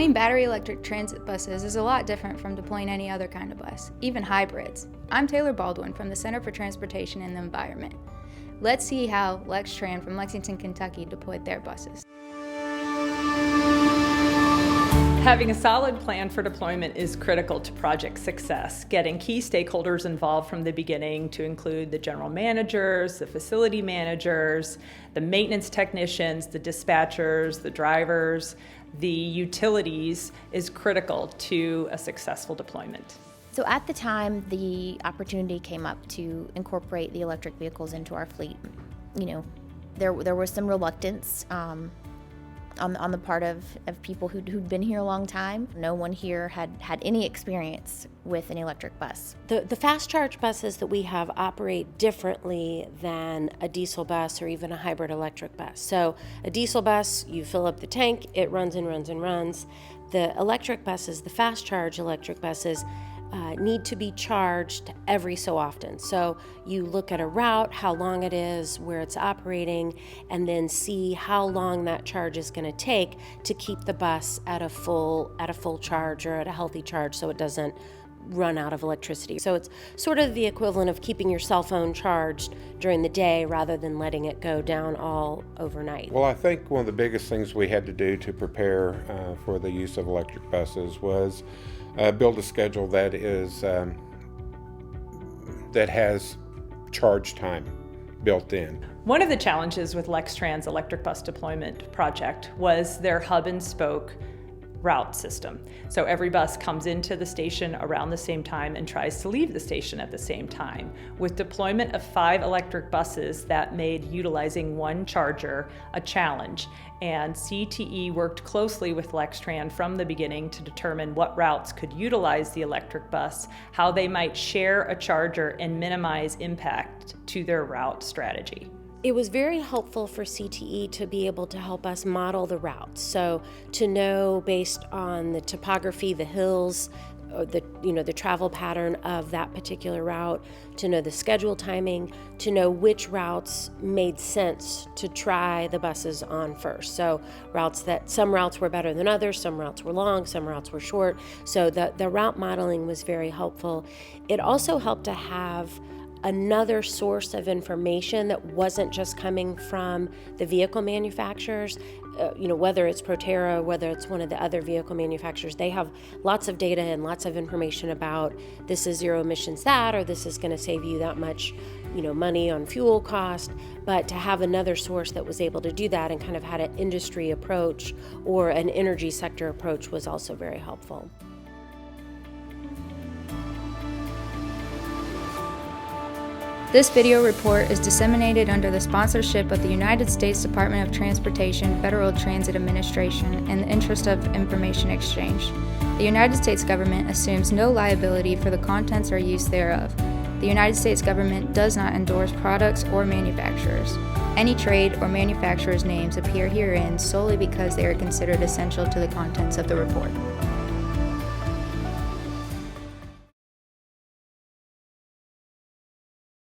Deploying battery electric transit buses is a lot different from deploying any other kind of bus, even hybrids. I'm Taylor Baldwin from the Center for Transportation and the Environment. Let's see how Lextran from Lexington, Kentucky deployed their buses. Having a solid plan for deployment is critical to project success. Getting key stakeholders involved from the beginning to include the general managers, the facility managers, the maintenance technicians, the dispatchers, the drivers, the utilities is critical to a successful deployment. So at the time, the opportunity came up to incorporate the electric vehicles into our fleet. There was some reluctance on the part of people who'd been here a long time. No one here had any experience with an electric bus. The fast charge buses that we have operate differently than a diesel bus or even a hybrid electric bus. So a diesel bus, you fill up the tank, it runs and runs and runs. The electric buses, the fast charge electric buses, need to be charged every so often. So you look at a route, how long it is, where it's operating, and then see how long that charge is going to take to keep the bus at a full charge or at a healthy charge so it doesn't run out of electricity. So it's sort of the equivalent of keeping your cell phone charged during the day rather than letting it go down all overnight. Well, I think one of the biggest things we had to do to prepare for the use of electric buses was build a schedule that has charge time built in. One of the challenges with Lextran's electric bus deployment project was their hub and spoke route system. So every bus comes into the station around the same time and tries to leave the station at the same time. With deployment of 5 electric buses, that made utilizing one charger a challenge. And CTE worked closely with Lextran from the beginning to determine what routes could utilize the electric bus, how they might share a charger and minimize impact to their route strategy. It was very helpful for CTE to be able to help us model the routes. So to know based on the topography, the hills, the travel pattern of that particular route, to know the schedule timing, to know which routes made sense to try the buses on first. So some routes were better than others, some routes were long, some routes were short. So the route modeling was very helpful. It also helped to have another source of information that wasn't just coming from the vehicle manufacturers, whether it's Proterra, whether it's one of the other vehicle manufacturers. They have lots of data and lots of information about this is zero emissions that, or this is going to save you that much, money on fuel cost. But to have another source that was able to do that and kind of had an industry approach or an energy sector approach was also very helpful. This video report is disseminated under the sponsorship of the United States Department of Transportation, Federal Transit Administration, and the interest of information exchange. The United States government assumes no liability for the contents or use thereof. The United States government does not endorse products or manufacturers. Any trade or manufacturer's names appear herein solely because they are considered essential to the contents of the report.